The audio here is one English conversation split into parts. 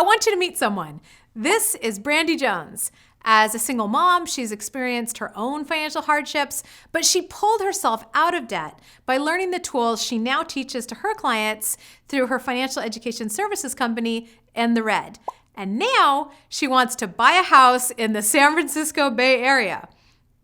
I want you to meet someone. This is Brandy Jones. As a single mom, she's experienced her own financial hardships, but she pulled herself out of debt by learning the tools she now teaches to her clients through her financial education services company, In the Red. And now she wants to buy a house in the San Francisco Bay Area.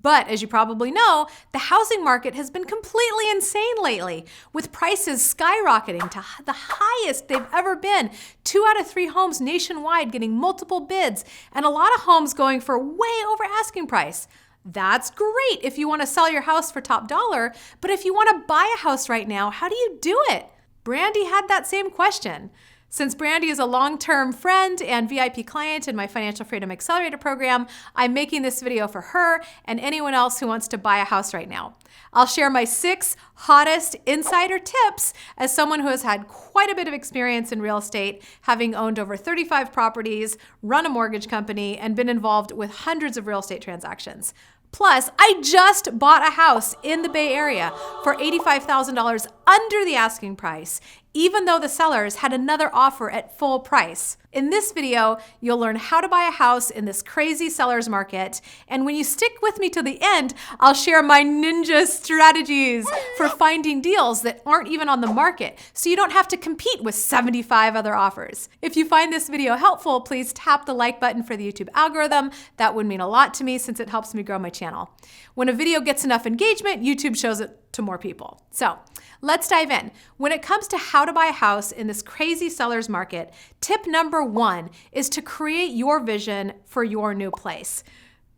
But as you probably know, the housing market has been completely insane lately, with prices skyrocketing to the highest they've ever been. 2 out of 3 homes nationwide getting multiple bids, and a lot of homes going for way over asking price. That's great if you want to sell your house for top dollar, but if you want to buy a house right now, how do you do it? Brandy had that same question. Since Brandy is a long-term friend and VIP client in my Financial Freedom Accelerator program, I'm making this video for her and anyone else who wants to buy a house right now. I'll share my 6 hottest insider tips as someone who has had quite a bit of experience in real estate, having owned over 35 properties, run a mortgage company, and been involved with hundreds of real estate transactions. Plus, I just bought a house in the Bay Area for $85,000 under the asking price, even though the sellers had another offer at full price. In this video, you'll learn how to buy a house in this crazy seller's market. And when you stick with me to the end, I'll share my ninja strategies for finding deals that aren't even on the market, so you don't have to compete with 75 other offers. If you find this video helpful, please tap the like button for the YouTube algorithm. That would mean a lot to me since it helps me grow my channel. When a video gets enough engagement, YouTube shows it to more people. So let's dive in. When it comes to how to buy a house in this crazy seller's market, tip number 1 is to create your vision for your new place.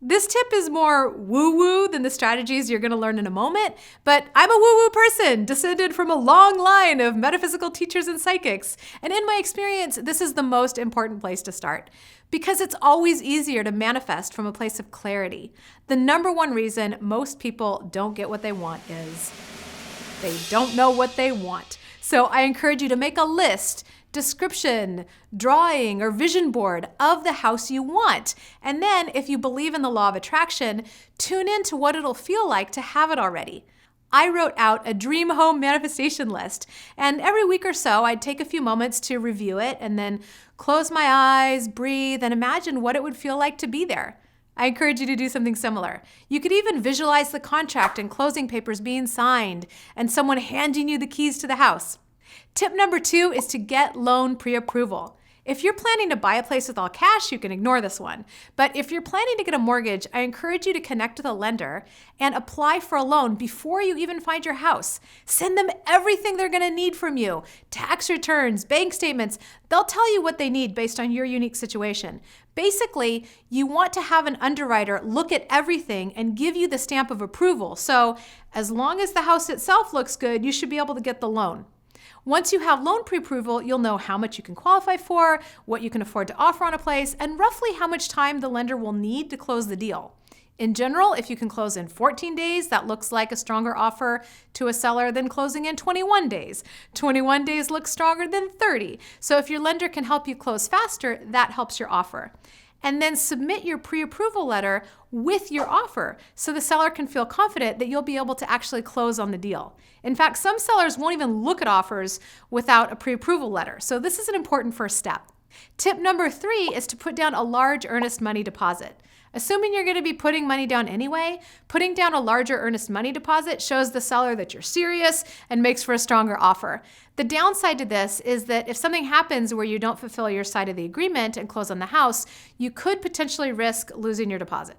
This tip is more woo-woo than the strategies you're going to learn in a moment, but I'm a woo-woo person, descended from a long line of metaphysical teachers and psychics. And in my experience, this is the most important place to start because it's always easier to manifest from a place of clarity. The number 1 reason most people don't get what they want is they don't know what they want. So I encourage you to make a list, description, drawing, or vision board of the house you want. And then if you believe in the law of attraction, tune into what it'll feel like to have it already. I wrote out a dream home manifestation list, and every week or so I'd take a few moments to review it and then close my eyes, breathe, and imagine what it would feel like to be there. I encourage you to do something similar. You could even visualize the contract and closing papers being signed and someone handing you the keys to the house. Tip number 2 is to get loan pre-approval. If you're planning to buy a place with all cash, you can ignore this one. But if you're planning to get a mortgage, I encourage you to connect with a lender and apply for a loan before you even find your house. Send them everything they're going to need from you. Tax returns, bank statements. They'll tell you what they need based on your unique situation. Basically, you want to have an underwriter look at everything and give you the stamp of approval. So as long as the house itself looks good, you should be able to get the loan. Once you have loan pre-approval, you'll know how much you can qualify for, what you can afford to offer on a place, and roughly how much time the lender will need to close the deal. In general, if you can close in 14 days, that looks like a stronger offer to a seller than closing in 21 days. 21 days looks stronger than 30. So if your lender can help you close faster, that helps your offer. And then submit your pre-approval letter with your offer so the seller can feel confident that you'll be able to actually close on the deal. In fact, some sellers won't even look at offers without a pre-approval letter. So this is an important first step. Tip number 3 is to put down a large earnest money deposit. Assuming you're going to be putting money down anyway, putting down a larger earnest money deposit shows the seller that you're serious and makes for a stronger offer. The downside to this is that if something happens where you don't fulfill your side of the agreement and close on the house, you could potentially risk losing your deposit.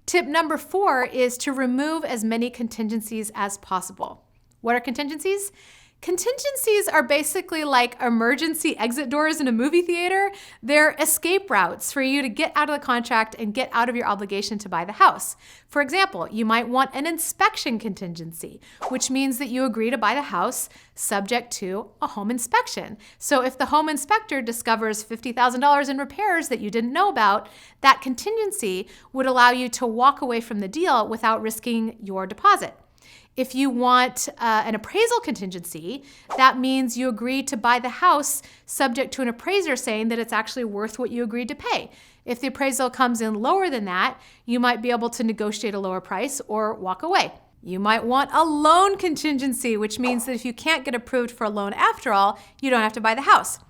Tip number 4 is to remove as many contingencies as possible. What are contingencies? Contingencies are basically like emergency exit doors in a movie theater. They're escape routes for you to get out of the contract and get out of your obligation to buy the house. For example, you might want an inspection contingency, which means that you agree to buy the house subject to a home inspection. So if the home inspector discovers $50,000 in repairs that you didn't know about, that contingency would allow you to walk away from the deal without risking your deposit. If you want an appraisal contingency, that means you agree to buy the house subject to an appraiser saying that it's actually worth what you agreed to pay. If the appraisal comes in lower than that, you might be able to negotiate a lower price or walk away. You might want a loan contingency, which means that if you can't get approved for a loan after all, you don't have to buy the house.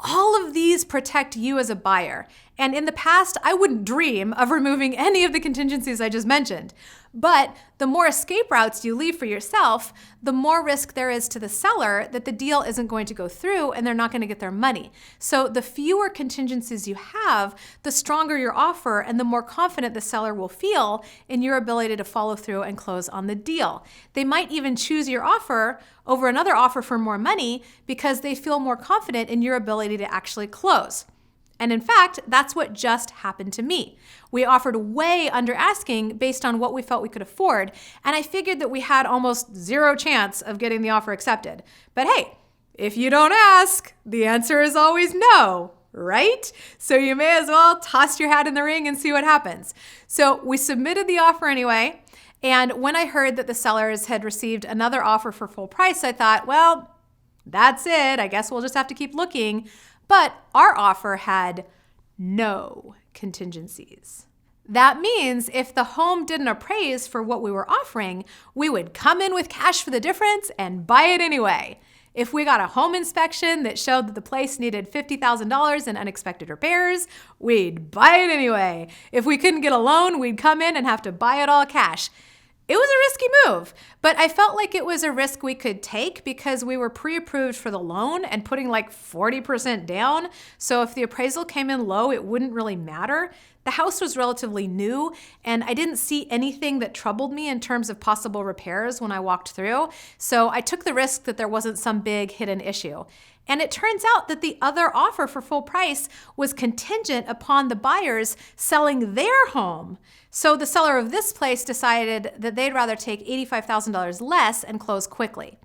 All of these protect you as a buyer. And in the past, I wouldn't dream of removing any of the contingencies I just mentioned. But the more escape routes you leave for yourself, the more risk there is to the seller that the deal isn't going to go through and they're not going to get their money. So the fewer contingencies you have, the stronger your offer and the more confident the seller will feel in your ability to follow through and close on the deal. They might even choose your offer over another offer for more money because they feel more confident in your ability to actually close. And in fact, that's what just happened to me. We offered way under asking based on what we felt we could afford, and I figured that we had almost zero chance of getting the offer accepted. But hey, if you don't ask, the answer is always no, right? So you may as well toss your hat in the ring and see what happens. So we submitted the offer anyway, and when I heard that the sellers had received another offer for full price, I thought, well, that's it. I guess we'll just have to keep looking. But our offer had no contingencies. That means if the home didn't appraise for what we were offering, we would come in with cash for the difference and buy it anyway. If we got a home inspection that showed that the place needed $50,000 in unexpected repairs, we'd buy it anyway. If we couldn't get a loan, we'd come in and have to buy it all cash. It was a risky move, but I felt like it was a risk we could take because we were pre-approved for the loan and putting like 40% down. So if the appraisal came in low, it wouldn't really matter. The house was relatively new and I didn't see anything that troubled me in terms of possible repairs when I walked through. So I took the risk that there wasn't some big hidden issue. And it turns out that the other offer for full price was contingent upon the buyers selling their home. So the seller of this place decided that they'd rather take $85,000 less and close quickly.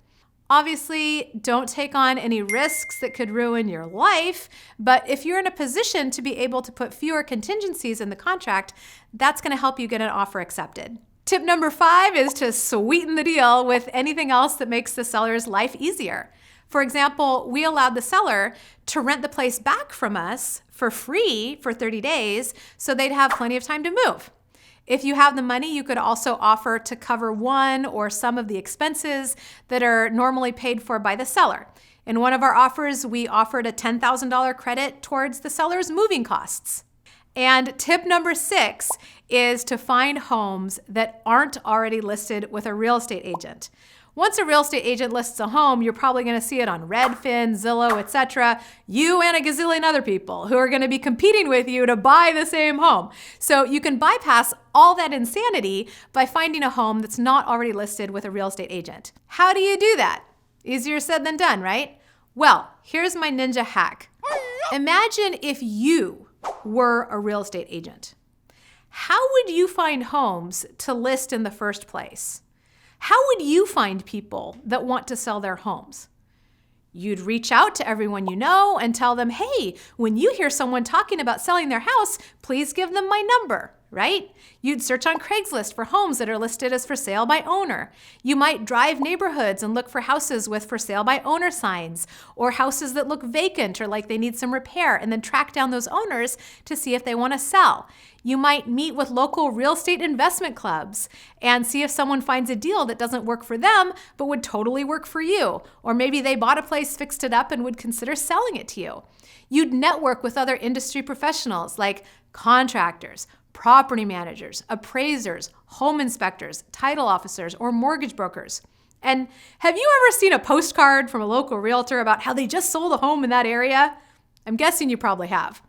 Obviously, don't take on any risks that could ruin your life, but if you're in a position to be able to put fewer contingencies in the contract, that's going to help you get an offer accepted. Tip number 5 is to sweeten the deal with anything else that makes the seller's life easier. For example, we allowed the seller to rent the place back from us for free for 30 days so they'd have plenty of time to move. If you have the money, you could also offer to cover one or some of the expenses that are normally paid for by the seller. In one of our offers, we offered a $10,000 credit towards the seller's moving costs. And tip number 6 is to find homes that aren't already listed with a real estate agent. Once a real estate agent lists a home, you're probably going to see it on Redfin, Zillow, etc. You and a gazillion other people who are going to be competing with you to buy the same home. So you can bypass all that insanity by finding a home that's not already listed with a real estate agent. How do you do that? Easier said than done, right? Well, here's my ninja hack. Imagine if you were a real estate agent. How would you find homes to list in the first place? How would you find people that want to sell their homes? You'd reach out to everyone you know and tell them, hey, when you hear someone talking about selling their house, please give them my number, right? You'd search on Craigslist for homes that are listed as for sale by owner. You might drive neighborhoods and look for houses with for sale by owner signs, or houses that look vacant or like they need some repair, and then track down those owners to see if they want to sell. You might meet with local real estate investment clubs and see if someone finds a deal that doesn't work for them but would totally work for you. Or maybe they bought a place, fixed it up, and would consider selling it to you. You'd network with other industry professionals like contractors, property managers, appraisers, home inspectors, title officers, or mortgage brokers. And have you ever seen a postcard from a local realtor about how they just sold a home in that area? I'm guessing you probably have.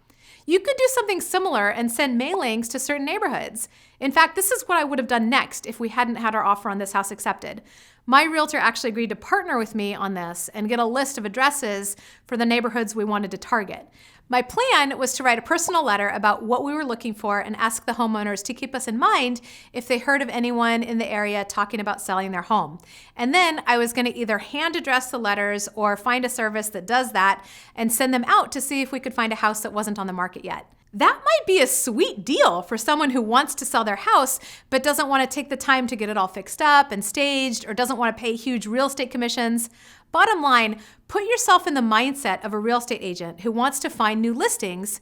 You could do something similar and send mailings to certain neighborhoods. In fact, this is what I would have done next if we hadn't had our offer on this house accepted. My realtor actually agreed to partner with me on this and get a list of addresses for the neighborhoods we wanted to target. My plan was to write a personal letter about what we were looking for and ask the homeowners to keep us in mind if they heard of anyone in the area talking about selling their home. And then I was going to either hand address the letters or find a service that does that and send them out to see if we could find a house that wasn't on the market yet. That might be a sweet deal for someone who wants to sell their house but doesn't want to take the time to get it all fixed up and staged or doesn't want to pay huge real estate commissions. Bottom line, put yourself in the mindset of a real estate agent who wants to find new listings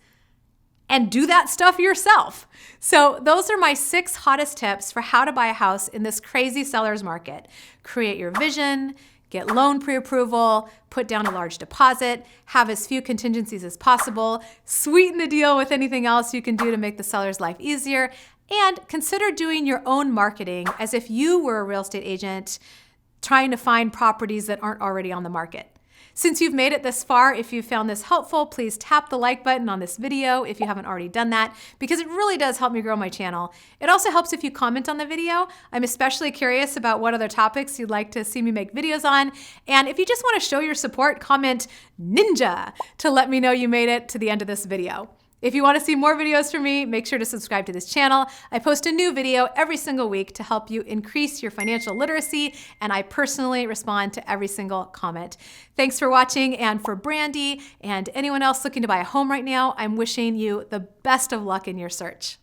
and do that stuff yourself. So those are my 6 hottest tips for how to buy a house in this crazy seller's market. Create your vision, get loan pre-approval, put down a large deposit, have as few contingencies as possible, sweeten the deal with anything else you can do to make the seller's life easier, and consider doing your own marketing as if you were a real estate agent trying to find properties that aren't already on the market. Since you've made it this far, if you found this helpful, please tap the like button on this video if you haven't already done that, because it really does help me grow my channel. It also helps if you comment on the video. I'm especially curious about what other topics you'd like to see me make videos on. And if you just want to show your support, comment ninja to let me know you made it to the end of this video. If you want to see more videos from me, make sure to subscribe to this channel. I post a new video every single week to help you increase your financial literacy, and I personally respond to every single comment. Thanks for watching, and for Brandy and anyone else looking to buy a home right now, I'm wishing you the best of luck in your search.